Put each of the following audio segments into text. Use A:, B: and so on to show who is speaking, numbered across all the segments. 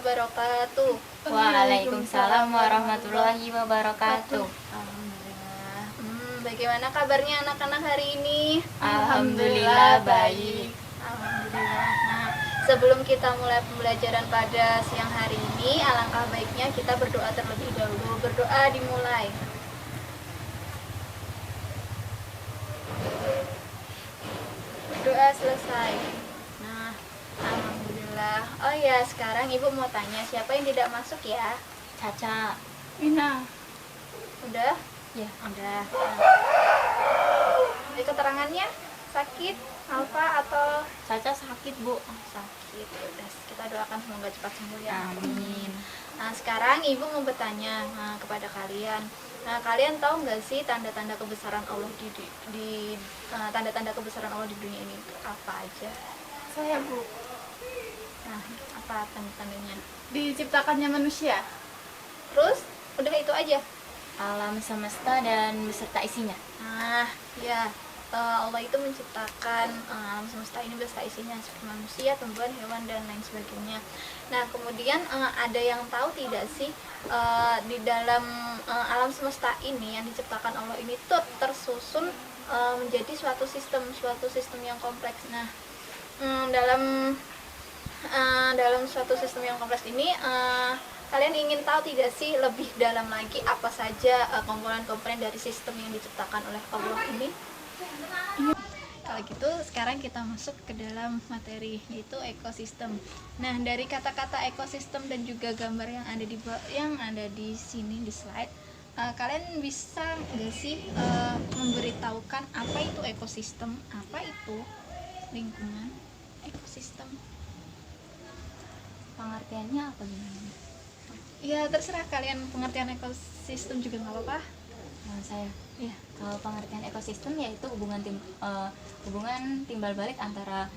A: wabarakatuh.
B: Waalaikumsalam warahmatullahi wabarakatuh.
A: Alhamdulillah. Bagaimana kabarnya anak-anak hari ini?
B: Alhamdulillah baik.
A: Alhamdulillah. Nah, sebelum kita mulai pembelajaran pada siang hari ini, alangkah baiknya kita berdoa terlebih dahulu. Berdoa dimulai. Berdoa selesai. Nah, alhamdulillah. Oh ya, sekarang Ibu mau tanya siapa yang tidak masuk ya?
B: Caca.
C: Ina.
A: Udah?
B: Ya.
A: Udah. Jadi keterangannya sakit apa atau
B: Caca sakit, Bu.
A: sakit? Udah, kita doakan semoga cepat sembuh ya.
B: Amin.
A: Nah, sekarang Ibu mau bertanya kepada kalian. Nah, kalian tahu nggak sih tanda-tanda kebesaran Allah tanda-tanda kebesaran Allah di dunia ini itu apa aja?
C: Saya, Bu.
A: Nah, apa tanda-tandanya?
C: Diciptakannya manusia.
A: Terus udah itu aja.
B: Alam semesta dan beserta isinya.
A: Nah, ya, Allah itu menciptakan alam semesta ini beserta isinya seperti manusia, tumbuhan, hewan, dan lain sebagainya. Nah, kemudian ada yang tahu tidak sih di dalam alam semesta ini yang diciptakan Allah ini tuh tersusun menjadi suatu sistem yang kompleks. Nah, dalam suatu sistem yang kompleks ini kalian ingin tahu tidak sih lebih dalam lagi apa saja komponen-komponen dari sistem yang diciptakan oleh Allah ini? Kalau gitu sekarang kita masuk ke dalam materi, yaitu ekosistem. Nah, dari kata-kata ekosistem dan juga gambar yang ada di sini di slide, kalian bisa nggak sih memberitahukan apa itu ekosistem, apa itu lingkungan, ekosistem?
B: Pengertiannya apa gimana?
A: Ya terserah kalian, pengertian ekosistem juga nggak apa-apa.
B: Saya.
A: Ya.
B: Kalau pengertian ekosistem yaitu hubungan timbal balik antara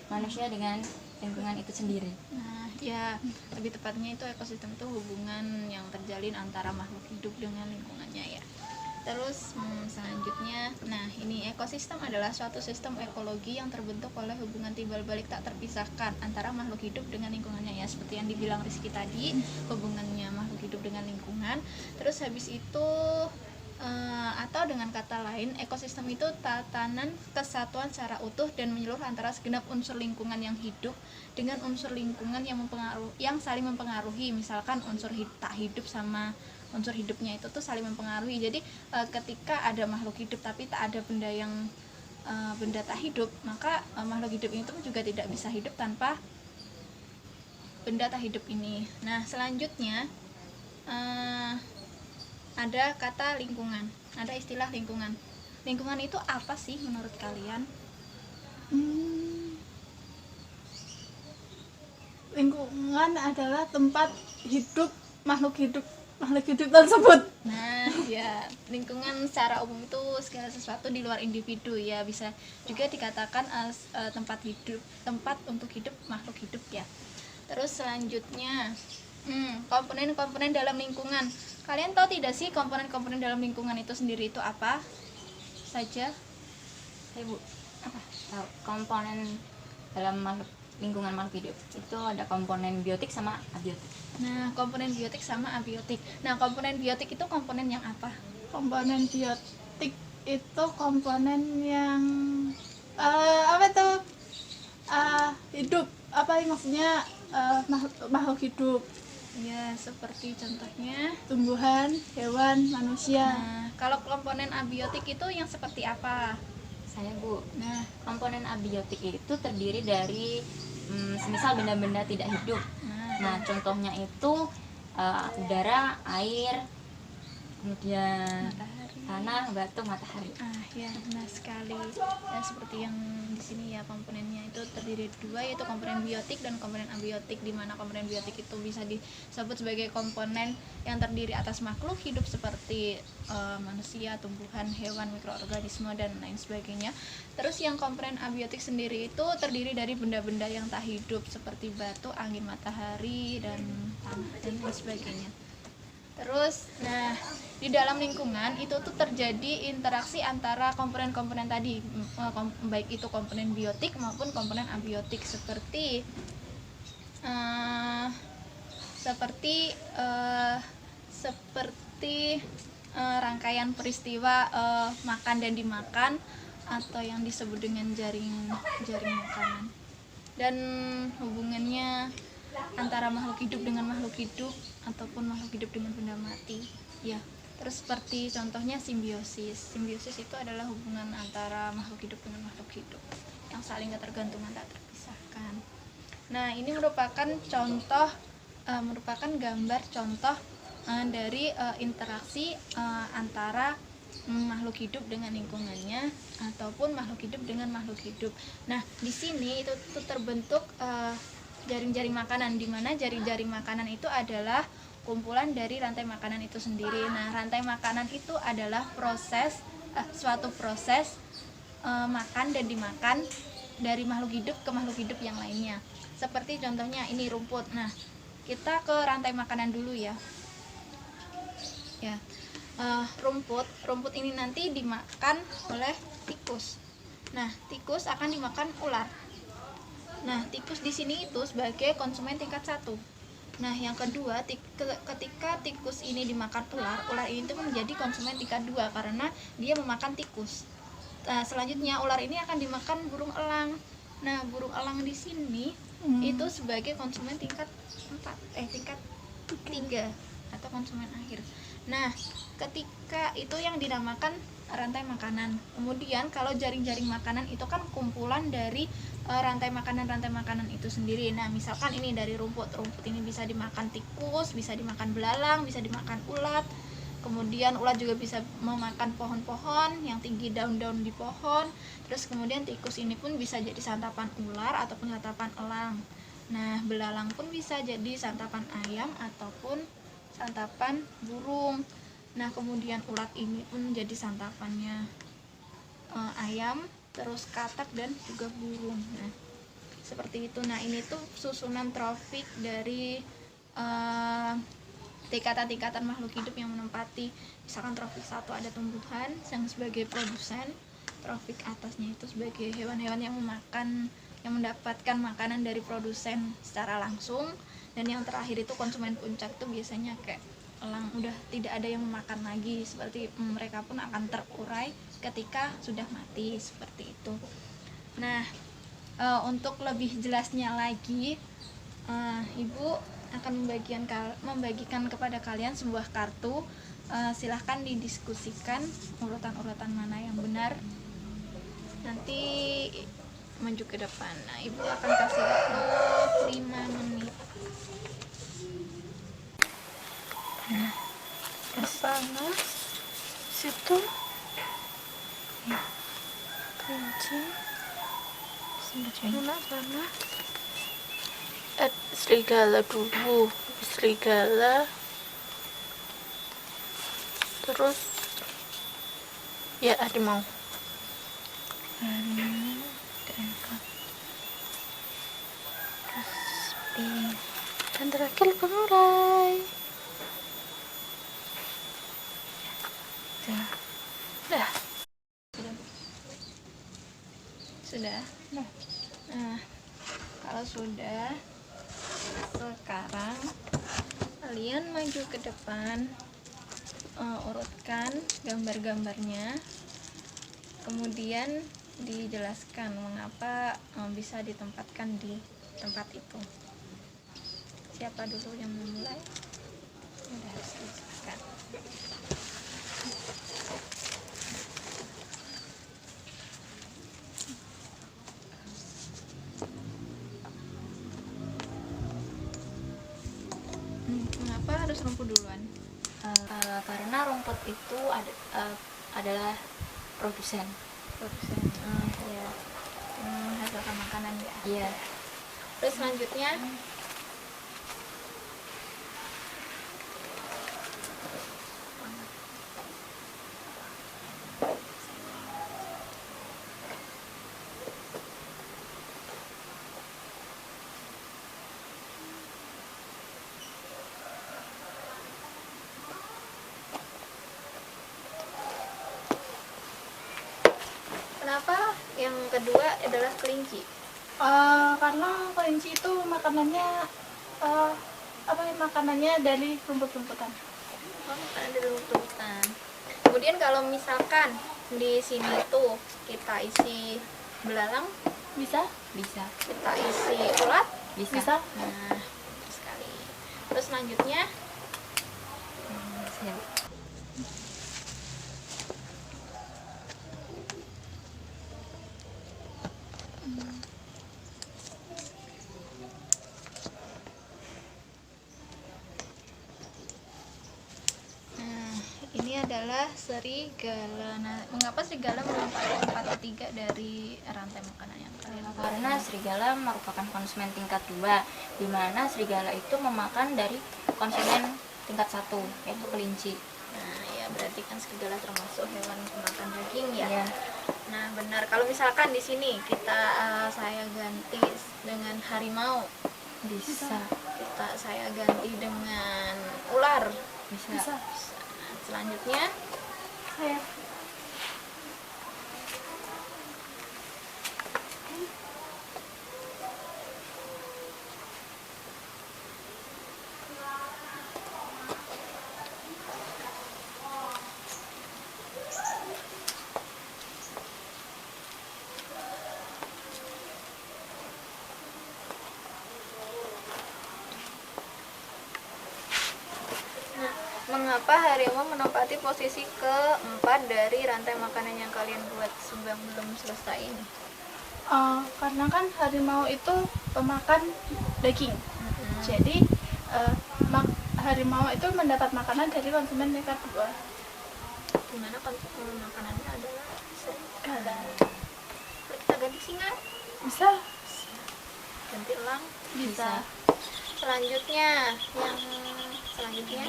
B: manusia dengan lingkungan itu sendiri.
A: Nah, ya lebih tepatnya itu ekosistem itu hubungan yang terjalin antara makhluk hidup dengan lingkungannya ya. Terus selanjutnya, nah ini ekosistem adalah suatu sistem ekologi yang terbentuk oleh hubungan timbal balik tak terpisahkan antara makhluk hidup dengan lingkungannya ya, seperti yang dibilang Rizky tadi, hubungannya makhluk hidup dengan lingkungan. Terus habis itu atau dengan kata lain, ekosistem itu tatanan kesatuan secara utuh dan menyeluruh antara segenap unsur lingkungan yang hidup dengan unsur lingkungan yang saling mempengaruhi. Misalkan unsur tak hidup sama unsur hidupnya itu tuh saling mempengaruhi. Jadi ketika ada makhluk hidup tapi tak ada benda tak hidup, maka makhluk hidup itu juga tidak bisa hidup tanpa benda tak hidup ini. Nah, selanjutnya ada kata lingkungan, ada istilah lingkungan. Lingkungan itu apa sih menurut kalian?
C: Lingkungan adalah tempat hidup makhluk hidup tersebut.
A: Nah, ya, lingkungan secara umum itu segala sesuatu di luar individu ya, bisa juga dikatakan tempat untuk hidup makhluk hidup ya. Terus selanjutnya, komponen-komponen dalam lingkungan. Kalian tahu tidak sih komponen-komponen dalam lingkungan itu sendiri itu apa saja?
B: Bu, apa? Tahu komponen dalam lingkungan makhluk hidup itu ada komponen biotik sama abiotik.
A: Nah, komponen biotik sama abiotik. Nah, komponen biotik itu komponen yang apa?
C: Komponen biotik itu komponen yang apa itu? Hidup. Apa maksudnya makhluk hidup?
A: Ya, seperti contohnya
C: Tumbuhan, hewan, manusia.
A: Nah, kalau komponen abiotik itu yang seperti apa?
B: Saya, Bu.
A: Nah,
B: Komponen abiotik itu terdiri dari semisal benda-benda tidak hidup. Nah, contohnya itu udara, air, kemudian tanah, batu, matahari.
A: Ya benar sekali. Ya, seperti yang di sini ya, komponennya itu terdiri dua, yaitu komponen biotik dan komponen abiotik, di mana komponen biotik itu bisa disebut sebagai komponen yang terdiri atas makhluk hidup seperti manusia, tumbuhan, hewan, mikroorganisme dan lain sebagainya. Terus yang komponen abiotik sendiri itu terdiri dari benda-benda yang tak hidup seperti batu, angin, matahari dan tanah dan lain sebagainya. Terus, nah, di dalam lingkungan itu tuh terjadi interaksi antara komponen-komponen tadi, baik itu komponen biotik maupun komponen abiotik, seperti eh, seperti eh, seperti rangkaian peristiwa makan dan dimakan, atau yang disebut dengan jaring makanan, dan hubungannya antara makhluk hidup dengan makhluk hidup ataupun makhluk hidup dengan benda mati ya. Terus seperti contohnya simbiosis itu adalah hubungan antara makhluk hidup dengan makhluk hidup yang saling ketergantungan, tak terpisahkan. Nah, ini merupakan gambar contoh dari interaksi antara makhluk hidup dengan lingkungannya ataupun makhluk hidup dengan makhluk hidup. Nah, di sini itu terbentuk jaring-jaring makanan, di mana jaring-jaring makanan itu adalah kumpulan dari rantai makanan itu sendiri. Nah, rantai makanan itu adalah suatu proses makan dan dimakan dari makhluk hidup ke makhluk hidup yang lainnya. Seperti contohnya ini rumput. Nah, kita ke rantai makanan dulu ya. Rumput ini nanti dimakan oleh tikus. Nah, tikus akan dimakan ular. Nah, tikus di sini itu sebagai konsumen tingkat 1. Nah, yang kedua, ketika tikus ini dimakan ular ini itu menjadi konsumen tingkat 2 karena dia memakan tikus. Nah, selanjutnya ular ini akan dimakan burung elang. Nah, burung elang di sini itu sebagai konsumen tingkat 3 atau konsumen akhir. Nah, ketika itu yang dinamakan rantai makanan. Kemudian kalau jaring-jaring makanan itu kan kumpulan dari rantai makanan itu sendiri. Nah, misalkan ini dari rumput ini bisa dimakan tikus, bisa dimakan belalang, bisa dimakan ulat. Kemudian ulat juga bisa memakan pohon-pohon yang tinggi daun-daun di pohon. Terus kemudian tikus ini pun bisa jadi santapan ular ataupun santapan elang. Nah, belalang pun bisa jadi santapan ayam ataupun santapan burung. Nah, kemudian ulat ini pun jadi santapannya ayam, terus katak dan juga burung. Nah, seperti itu. Nah, ini tuh susunan trofik dari tingkatan-tingkatan makhluk hidup yang menempati. Misalkan trofik 1 ada tumbuhan yang sebagai produsen, trofik atasnya itu sebagai hewan-hewan yang mendapatkan makanan dari produsen secara langsung, dan yang terakhir itu konsumen puncak tuh biasanya kayak elang, udah tidak ada yang memakan lagi, seperti mereka pun akan terurai ketika sudah mati, seperti itu. Nah, untuk lebih jelasnya lagi, Ibu akan membagikan kepada kalian sebuah kartu. Silahkan didiskusikan urutan-urutan mana yang benar, nanti maju ke depan. Nah, Ibu akan kasih waktu 5 menit.
C: Nah, panas situ ya, kelinci mana serigala dulu, serigala, terus ya harimau dan terakhir pengurai. Dah.
A: Sudah. Nah, kalau sudah, sekarang kalian maju ke depan, urutkan gambar-gambarnya, kemudian dijelaskan mengapa bisa ditempatkan di tempat itu. Siapa dulu yang memulai? Sudah, silakan. Kenapa harus rumput duluan?
B: Karena rumput itu adalah produsen.
A: Ya, menghasilkan makanan ya.
B: Iya.
A: Terus selanjutnya kenapa yang kedua adalah kelinci?
D: Karena kelinci itu makanannya makanannya dari rumput-rumputan.
A: Oh, makanan dari rumputan. Kemudian kalau misalkan di sini tuh kita isi belalang,
D: Bisa?
B: Bisa.
A: kita isi ulat,
D: Bisa.
A: nah sekali. Terus selanjutnya
B: Siap.
A: ini adalah serigala. Nah, mengapa serigala menempati tempat ketiga dari rantai makanan yang kalian buat?
B: Karena serigala merupakan konsumen tingkat 2, di mana serigala itu memakan dari konsumen tingkat 1, yaitu kelinci.
A: Nah, ya berarti kan serigala termasuk hewan pemakan daging ya.
B: Iya.
A: Nah, benar. Kalau misalkan di sini kita saya ganti dengan harimau,
B: Bisa.
A: saya ganti dengan ular.
B: Bisa.
D: Bisa.
A: Nah, selanjutnya
D: Saya.
A: Nah, mengapa harimau menempati posisi keempat dari rantai makanan yang kalian buat sebelum selesai ini?
D: Karena kan harimau itu pemakan daging. Jadi harimau itu mendapat makanan dari konsumen tingkat 2.
A: Dimana makanannya adalah serigala.
D: Kalau
A: Kalau kita ganti singa,
D: bisa?
A: ganti elang.
D: Bisa.
A: Selanjutnya, yang selanjutnya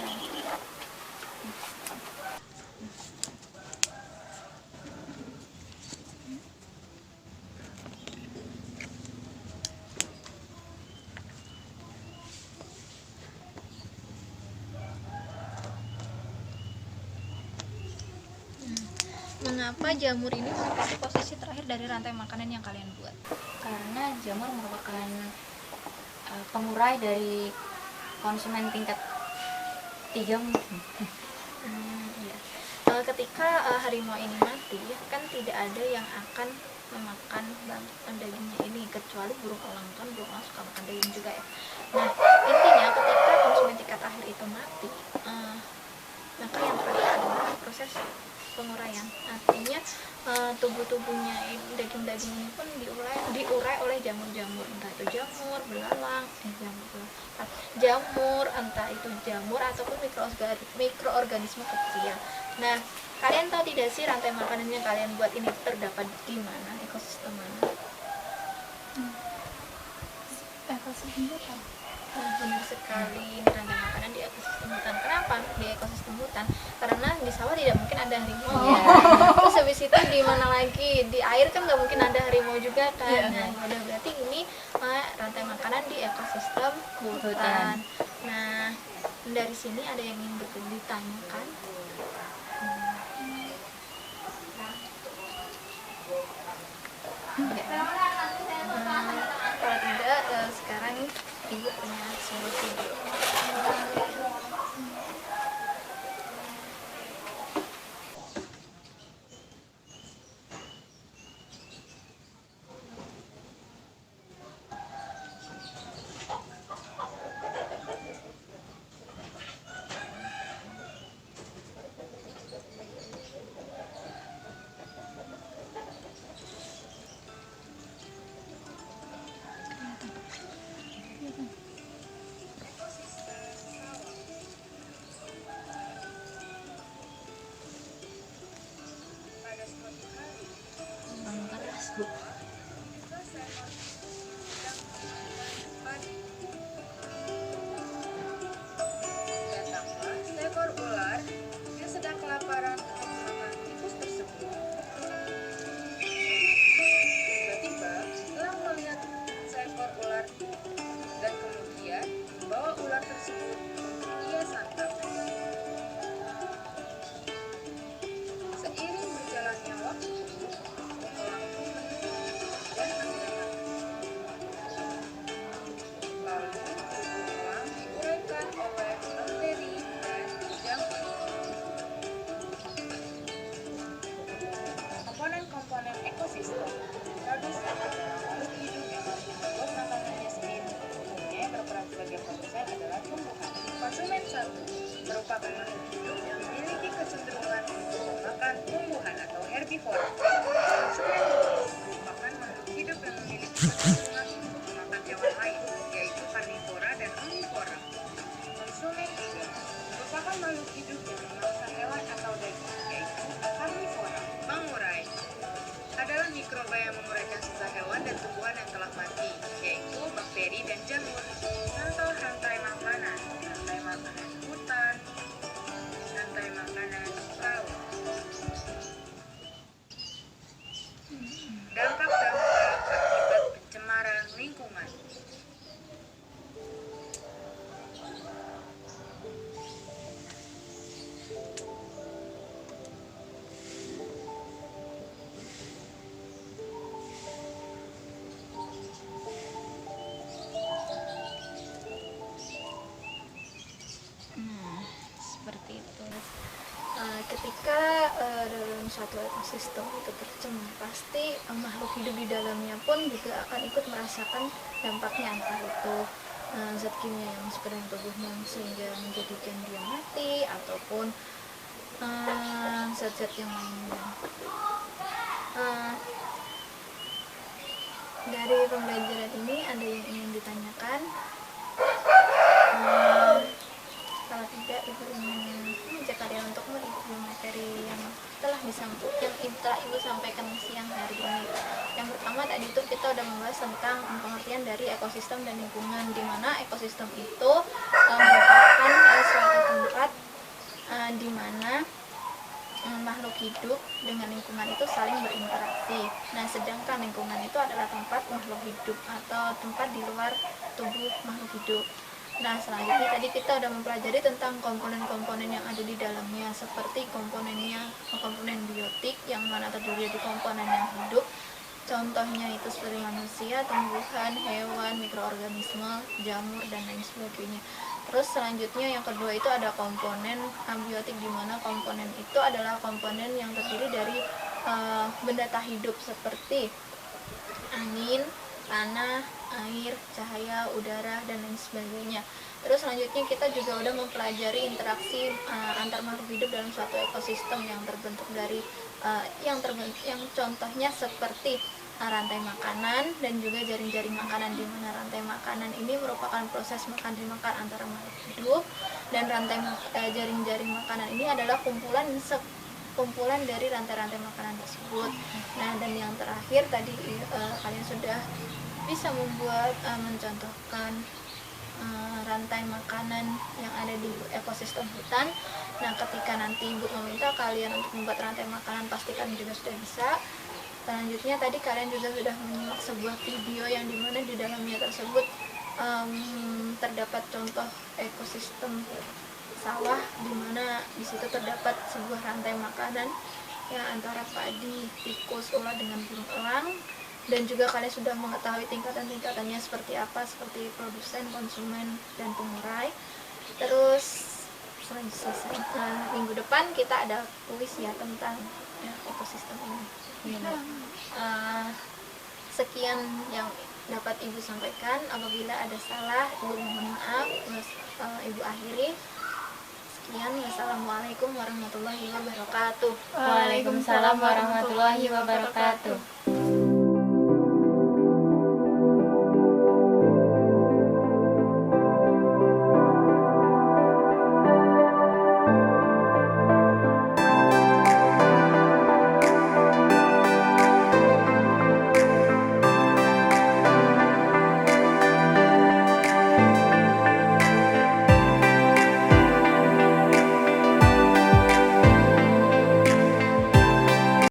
A: mengapa jamur ini menempati posisi terakhir dari rantai makanan yang kalian buat?
B: Karena jamur merupakan pengurai dari konsumen tingkat 3 mungkin.
A: Iya. Ketika harimau ini mati, kan tidak ada yang akan memakan dagingnya ini kecuali burung elang. Kan burung elang suka makan daging juga ya. Nah, intinya ketika konsumen tingkat akhir itu mati, maka yang terakhir adalah proses penguraian. Artinya tubuh-tubuhnya daging-daging ini pun diurai oleh jamur-jamur, entah itu jamur, belalang, jamur, entah itu jamur ataupun mikroorganisme kecil. Nah, kalian tahu tidak sih rantai makanan yang kalian buat ini terdapat di mana, ekosistem mana?
D: Ekosistem hutan.
A: Nah, benar sekali, ini rantai makanan di ekosistem hutan. Kenapa di ekosistem hutan? Karena di sawah tidak mungkin ada harimau ya. Terus habis itu di mana lagi? Di air kan nggak mungkin ada harimau juga kan. Nah, udah berarti ini rantai makanan di ekosistem hutan. Nah, dari sini ada yang ingin ditanyakan? Kalau tidak, sekarang ibu punya sebuah video.
E: Datanglah seekor ular yang sedang kelaparan untuk memakan tikus tersebut. Tiba-tiba, elang melihat seekor ular dan kemudian membawa ular tersebut untuk ia santap. Seiring berjalannya waktu, elang pun menunggu kecenderungan untuk memakan hewan lain, yaitu karnivora dan omnivora. Konsumen 3 merupakan makhluk hidup yang memangsa hewan atau daging, yaitu karnivora. Mengurai adalah mikroba yang menguraikan sisa hewan dan tumbuhan yang telah mati, yaitu bakteri dan jamur. Contoh rantai makanan hutan, rantai makanan laut. Dampak-dampak akibat pencemaran lingkungan.
A: Seperti itu.
D: Ketika dalam suatu ekosistem itu tercemar, pasti makhluk hidup di dalamnya pun juga akan ikut merasakan dampaknya, entah itu zat kimia yang masuk ke dalam tubuhnya sehingga menjadikan dia mati, ataupun zat-zat yang lainnya. Dari pembelajaran ini ada yang ingin ditanyakan? Kalau tidak, ibu ingin mengajak kalian untuk mereview materi yang telah ibu sampaikan siang hari ini. Yang pertama tadi itu kita udah membahas tentang pengertian dari ekosistem dan lingkungan, di mana ekosistem itu merupakan suatu tempat di mana makhluk hidup dengan lingkungan itu saling berinteraksi. Nah, sedangkan lingkungan itu adalah tempat makhluk hidup atau tempat di luar tubuh makhluk hidup. Nah, selanjutnya tadi kita udah mempelajari tentang komponen-komponen yang ada di dalamnya, seperti komponen biotik yang mana terdiri dari komponen yang hidup. Contohnya itu seperti manusia, tumbuhan, hewan, mikroorganisme, jamur, dan lain sebagainya. Terus selanjutnya yang kedua itu ada komponen abiotik, di mana komponen itu adalah komponen yang terdiri dari benda tak hidup seperti angin, tanah, air, cahaya, udara, dan lain sebagainya. Terus selanjutnya kita juga udah mempelajari interaksi antar makhluk hidup dalam suatu ekosistem yang terbentuk dari yang contohnya seperti rantai makanan dan juga jaring-jaring makanan, di mana rantai makanan ini merupakan proses makan dimakan antara makhluk hidup, dan jaring-jaring makanan ini adalah kumpulan dari rantai-rantai makanan tersebut. Nah, dan yang terakhir tadi kalian sudah bisa mencontohkan rantai makanan yang ada di ekosistem hutan. Nah, ketika nanti ibu meminta kalian untuk membuat rantai makanan, pastikan juga sudah bisa. Selanjutnya tadi kalian juga sudah menyimak sebuah video yang dimana di dalamnya tersebut terdapat contoh ekosistem sawah, di mana di situ terdapat sebuah rantai makanan yang antara padi, tikus, ulat dengan burung elang. Dan juga kalian sudah mengetahui tingkatan-tingkatannya seperti apa, seperti produsen, konsumen, dan pengurai. Terus minggu depan kita ada kuis ya tentang ekosistem ini. Sekian yang dapat ibu sampaikan. Apabila ada salah, ibu mohon maaf. Ibu akhiri. Sekian. Wassalamualaikum warahmatullahi wabarakatuh.
B: Waalaikumsalam warahmatullahi wabarakatuh.